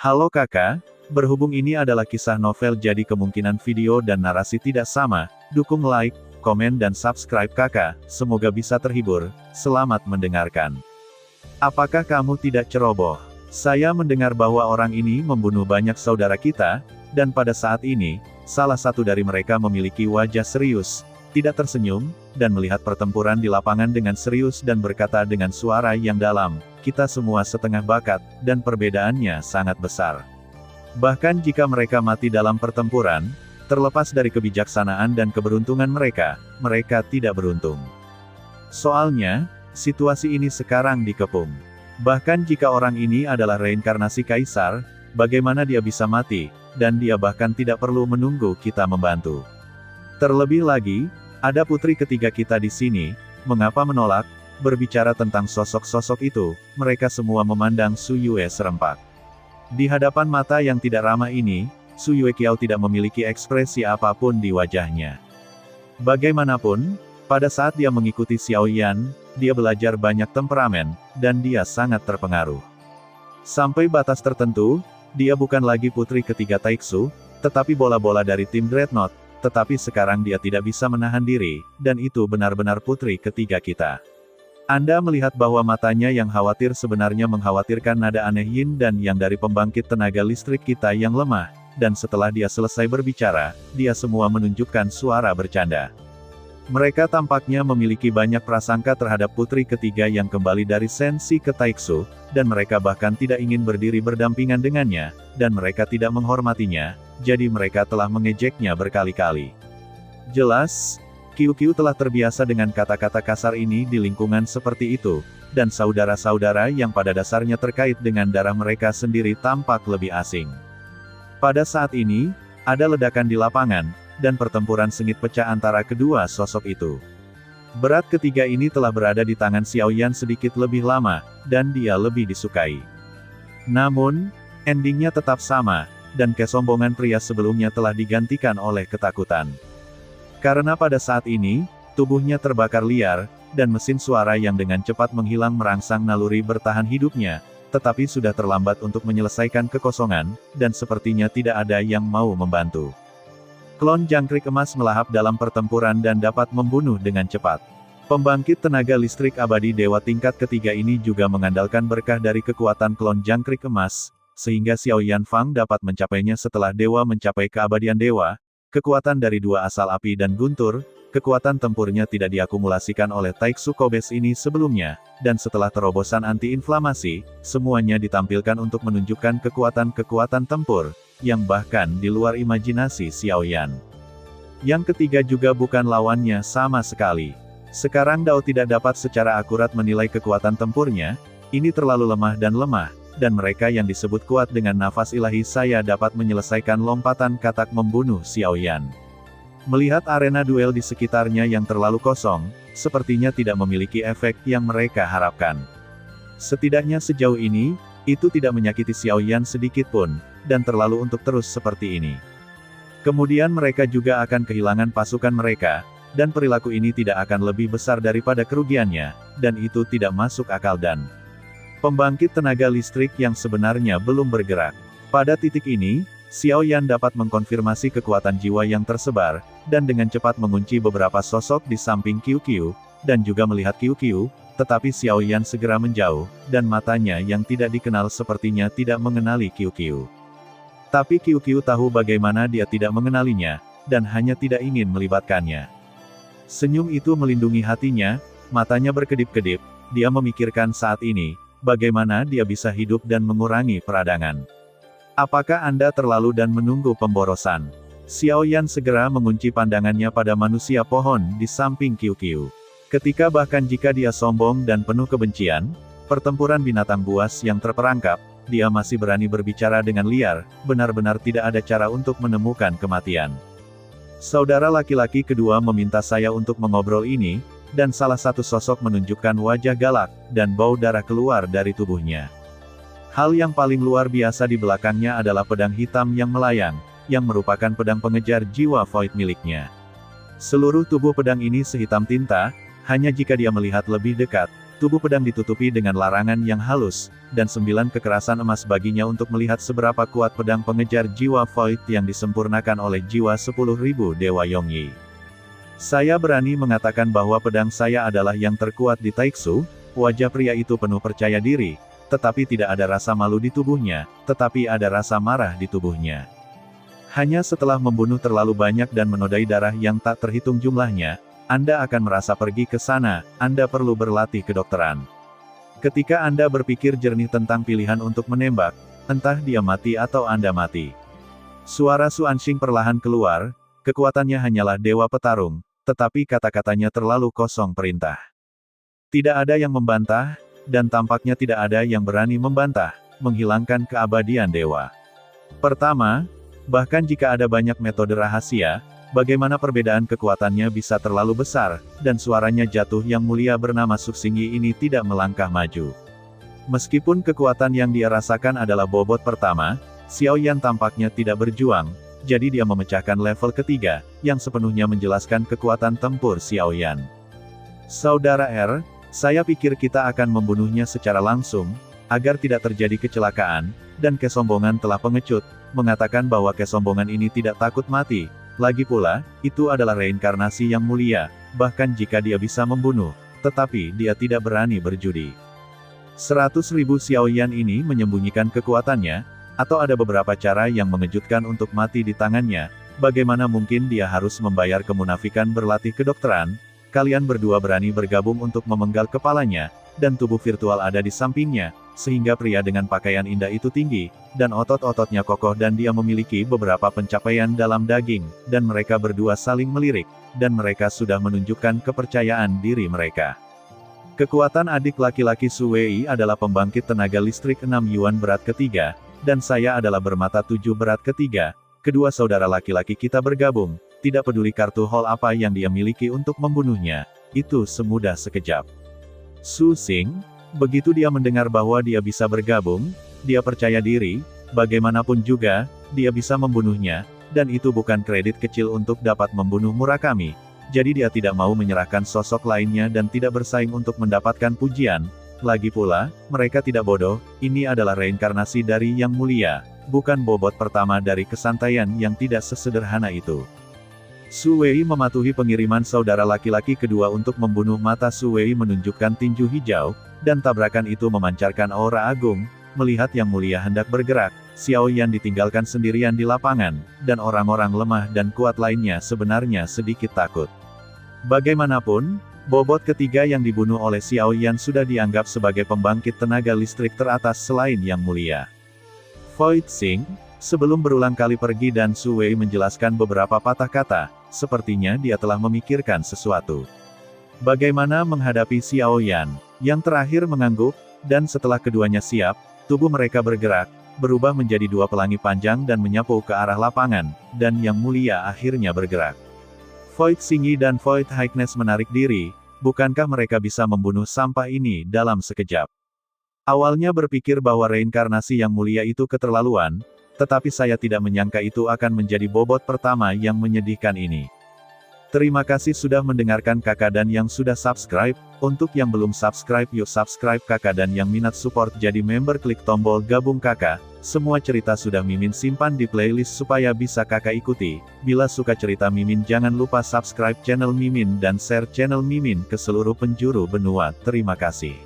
Halo kakak, berhubung ini adalah kisah novel jadi kemungkinan video dan narasi tidak sama, dukung like, komen dan subscribe kakak, semoga bisa terhibur, selamat mendengarkan. Apakah kamu tidak ceroboh? Saya mendengar bahwa orang ini membunuh banyak saudara kita, dan pada saat ini, salah satu dari mereka memiliki wajah serius, tidak tersenyum, dan melihat pertempuran di lapangan dengan serius dan berkata dengan suara yang dalam, kita semua setengah bakat, dan perbedaannya sangat besar. Bahkan jika mereka mati dalam pertempuran, terlepas dari kebijaksanaan dan keberuntungan mereka, mereka tidak beruntung. Soalnya, situasi ini sekarang dikepung. Bahkan jika orang ini adalah reinkarnasi kaisar, bagaimana dia bisa mati, dan dia bahkan tidak perlu menunggu kita membantu. Terlebih lagi, ada putri ketiga kita di sini, mengapa menolak? Berbicara tentang sosok-sosok itu, mereka semua memandang Su Yue serempak. Di hadapan mata yang tidak ramah ini, Su Yue Qiao tidak memiliki ekspresi apapun di wajahnya. Bagaimanapun, pada saat dia mengikuti Xiao Yan, dia belajar banyak temperamen, dan dia sangat terpengaruh. Sampai batas tertentu, dia bukan lagi putri ketiga Taiksu, tetapi bola-bola dari tim Dreadnought, tetapi sekarang dia tidak bisa menahan diri, dan itu benar-benar putri ketiga kita. Anda melihat bahwa matanya yang khawatir sebenarnya mengkhawatirkan nada aneh yin dan yang dari pembangkit tenaga listrik kita yang lemah, dan setelah dia selesai berbicara, dia semua menunjukkan suara bercanda. Mereka tampaknya memiliki banyak prasangka terhadap putri ketiga yang kembali dari Sensi ke Taiksu, dan mereka bahkan tidak ingin berdiri berdampingan dengannya, dan mereka tidak menghormatinya, jadi mereka telah mengejeknya berkali-kali. Jelas, QQ telah terbiasa dengan kata-kata kasar ini di lingkungan seperti itu, dan saudara-saudara yang pada dasarnya terkait dengan darah mereka sendiri tampak lebih asing. Pada saat ini, ada ledakan di lapangan, dan pertempuran sengit pecah antara kedua sosok itu. Berat ketiga ini telah berada di tangan Xiao Yan sedikit lebih lama, dan dia lebih disukai. Namun, endingnya tetap sama, dan kesombongan pria sebelumnya telah digantikan oleh ketakutan. Karena pada saat ini, tubuhnya terbakar liar, dan mesin suara yang dengan cepat menghilang merangsang naluri bertahan hidupnya, tetapi sudah terlambat untuk menyelesaikan kekosongan, dan sepertinya tidak ada yang mau membantu. Klon jangkrik emas melahap dalam pertempuran dan dapat membunuh dengan cepat. Pembangkit tenaga listrik abadi dewa tingkat ketiga ini juga mengandalkan berkah dari kekuatan klon jangkrik emas, sehingga Xiao Yan Fang dapat mencapainya setelah dewa mencapai keabadian dewa. Kekuatan dari dua asal api dan guntur, kekuatan tempurnya tidak diakumulasikan oleh Taiksu Kobes ini sebelumnya, dan setelah terobosan anti-inflamasi, semuanya ditampilkan untuk menunjukkan kekuatan-kekuatan tempur, yang bahkan di luar imajinasi Xiao Yan. Yang ketiga juga bukan lawannya sama sekali. Sekarang Dao tidak dapat secara akurat menilai kekuatan tempurnya, ini terlalu lemah, dan mereka yang disebut kuat dengan nafas ilahi saya dapat menyelesaikan lompatan katak membunuh Xiao Yan. Melihat arena duel di sekitarnya yang terlalu kosong, sepertinya tidak memiliki efek yang mereka harapkan. Setidaknya sejauh ini, itu tidak menyakiti Xiao Yan sedikit pun, dan terlalu untuk terus seperti ini. Kemudian mereka juga akan kehilangan pasukan mereka, dan perilaku ini tidak akan lebih besar daripada kerugiannya, dan itu tidak masuk akal dan pembangkit tenaga listrik yang sebenarnya belum bergerak. Pada titik ini, Xiao Yan dapat mengkonfirmasi kekuatan jiwa yang tersebar, dan dengan cepat mengunci beberapa sosok di samping QQ, dan juga melihat QQ, tetapi Xiao Yan segera menjauh, dan matanya yang tidak dikenal sepertinya tidak mengenali QQ. Tapi QQ tahu bagaimana dia tidak mengenalinya, dan hanya tidak ingin melibatkannya. Senyum itu melindungi hatinya, matanya berkedip-kedip, dia memikirkan saat ini, bagaimana dia bisa hidup dan mengurangi peradangan. Apakah Anda terlalu dan menunggu pemborosan? Xiao Yan segera mengunci pandangannya pada manusia pohon di samping QQ. Ketika bahkan jika dia sombong dan penuh kebencian, pertempuran binatang buas yang terperangkap, dia masih berani berbicara dengan liar, benar-benar tidak ada cara untuk menemukan kematian. Saudara laki-laki kedua meminta saya untuk mengobrol ini, dan salah satu sosok menunjukkan wajah galak, dan bau darah keluar dari tubuhnya. Hal yang paling luar biasa di belakangnya adalah pedang hitam yang melayang, yang merupakan pedang pengejar jiwa Void miliknya. Seluruh tubuh pedang ini sehitam tinta, hanya jika dia melihat lebih dekat, tubuh pedang ditutupi dengan larangan yang halus, dan 9 kekerasan emas baginya untuk melihat seberapa kuat pedang pengejar jiwa Void yang disempurnakan oleh jiwa 10.000 Dewa Yongyi. Saya berani mengatakan bahwa pedang saya adalah yang terkuat di Taiksu. Wajah pria itu penuh percaya diri, tetapi tidak ada rasa malu di tubuhnya, tetapi ada rasa marah di tubuhnya. Hanya setelah membunuh terlalu banyak dan menodai darah yang tak terhitung jumlahnya, Anda akan merasa pergi ke sana. Anda perlu berlatih kedokteran. Ketika Anda berpikir jernih tentang pilihan untuk menembak, entah dia mati atau Anda mati. Suara Su Anxing perlahan keluar, kekuatannya hanyalah dewa petarung, tetapi kata-katanya terlalu kosong perintah. Tidak ada yang membantah, dan tampaknya tidak ada yang berani membantah, menghilangkan keabadian dewa. Pertama, bahkan jika ada banyak metode rahasia, bagaimana perbedaan kekuatannya bisa terlalu besar, dan suaranya jatuh yang mulia bernama Su Xingyi ini tidak melangkah maju. Meskipun kekuatan yang dia rasakan adalah bobot pertama, Xiao Yan tampaknya tidak berjuang, jadi dia memecahkan level ketiga, yang sepenuhnya menjelaskan kekuatan tempur Xiao Yan. Saudara R, saya pikir kita akan membunuhnya secara langsung, agar tidak terjadi kecelakaan, dan kesombongan telah pengecut, mengatakan bahwa kesombongan ini tidak takut mati. Lagi pula, itu adalah reinkarnasi yang mulia, bahkan jika dia bisa membunuh, tetapi dia tidak berani berjudi. 100.000 Xiao Yan ini menyembunyikan kekuatannya, atau ada beberapa cara yang mengejutkan untuk mati di tangannya. Bagaimana mungkin dia harus membayar kemunafikan berlatih kedokteran? Kalian berdua berani bergabung untuk memenggal kepalanya, dan tubuh virtual ada di sampingnya, sehingga pria dengan pakaian indah itu tinggi, dan otot-ototnya kokoh dan dia memiliki beberapa pencapaian dalam daging, dan mereka berdua saling melirik, dan mereka sudah menunjukkan kepercayaan diri mereka. Kekuatan adik laki-laki Su Wei adalah pembangkit tenaga listrik 6 Yuan berat ketiga, dan saya adalah bermata 7 berat ketiga. Kedua saudara laki-laki kita bergabung, tidak peduli kartu hall apa yang dia miliki untuk membunuhnya, itu semudah sekejap. Su Xing, begitu dia mendengar bahwa dia bisa bergabung, dia percaya diri, bagaimanapun juga, dia bisa membunuhnya, dan itu bukan kredit kecil untuk dapat membunuh Murakami. Jadi dia tidak mau menyerahkan sosok lainnya dan tidak bersaing untuk mendapatkan pujian. Lagi pula, mereka tidak bodoh, ini adalah reinkarnasi dari Yang Mulia, bukan bobot pertama dari kesantaian yang tidak sesederhana itu. Su Wei mematuhi pengiriman saudara laki-laki kedua untuk membunuh. Mata Su Wei menunjukkan tinju hijau, dan tabrakan itu memancarkan aura agung. Melihat Yang Mulia hendak bergerak, Xiao Yan ditinggalkan sendirian di lapangan, dan orang-orang lemah dan kuat lainnya sebenarnya sedikit takut. Bagaimanapun, bobot ketiga yang dibunuh oleh Xiao Yan sudah dianggap sebagai pembangkit tenaga listrik teratas selain Yang Mulia. Void Xing, sebelum berulang kali pergi dan Su Wei menjelaskan beberapa patah kata, sepertinya dia telah memikirkan sesuatu. Bagaimana menghadapi Xiao Yan? Yang terakhir mengangguk, dan setelah keduanya siap, tubuh mereka bergerak, berubah menjadi dua pelangi panjang dan menyapu ke arah lapangan, dan Yang Mulia akhirnya bergerak. Void Xingyi dan Void Highness menarik diri, bukankah mereka bisa membunuh sampah ini dalam sekejap? Awalnya berpikir bahwa reinkarnasi Yang Mulia itu keterlaluan, tetapi saya tidak menyangka itu akan menjadi bobot pertama yang menyedihkan ini. Terima kasih sudah mendengarkan kakak dan yang sudah subscribe. Untuk yang belum subscribe yuk subscribe kakak dan yang minat support jadi member klik tombol gabung kakak. Semua cerita sudah Mimin simpan di playlist supaya bisa kakak ikuti. Bila suka cerita Mimin jangan lupa subscribe channel Mimin dan share channel Mimin ke seluruh penjuru benua. Terima kasih.